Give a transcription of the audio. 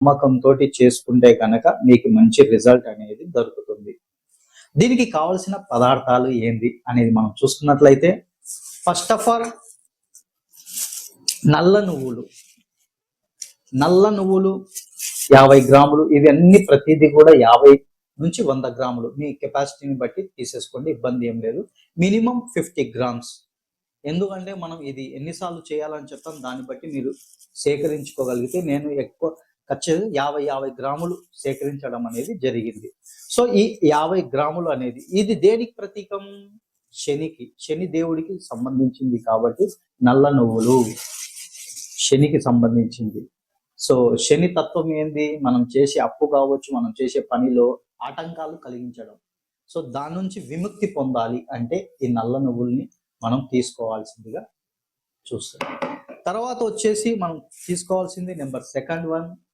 నమ్మకంతో చేసుకుంటే కనుక మీకు మంచి రిజల్ట్ అనేది దొరుకుతుంది. దీనికి కావలసిన పదార్థాలు ఏంది అనేది మనం చూసుకున్నట్లయితే, ఫస్ట్ ఆఫ్ ఆల్ నల్ల నువ్వులు 50 గ్రాములు. ఇవన్నీ ప్రతిదీ కూడా 50 నుంచి 100 గ్రాములు మీ కెపాసిటీని బట్టి తీసేసుకోండి, ఇబ్బంది ఏం లేదు. Minimum 50 grams. ఎందుకంటే మనం ఇది ఎన్నిసార్లు చేయాలని చెప్తాం, దాన్ని బట్టి మీరు సేకరించుకోగలిగితే, నేను ఎక్కువ ఖచ్చితంగా 50 గ్రాములు సేకరించడం అనేది జరిగింది. సో ఈ 50 గ్రాములు అనేది ఇది దేనికి ప్రతీకం? శని దేవుడికి సంబంధించింది కాబట్టి నల్ల నువ్వులు శనికి సంబంధించింది. సో శని తత్వం ఏంది? మనం చేసే అప్పు కావచ్చు, మనం చేసే పనిలో ఆటంకాలు కలిగించడం. సో దాని నుంచి విముక్తి పొందాలి అంటే ఈ నల్ల నువ్వుల్ని మనం తీసుకోవాల్సిందిగా చూస్తాం. తర్వాత వచ్చేసి మనం తీసుకోవాల్సింది నెంబర్ సెకండ్ వన్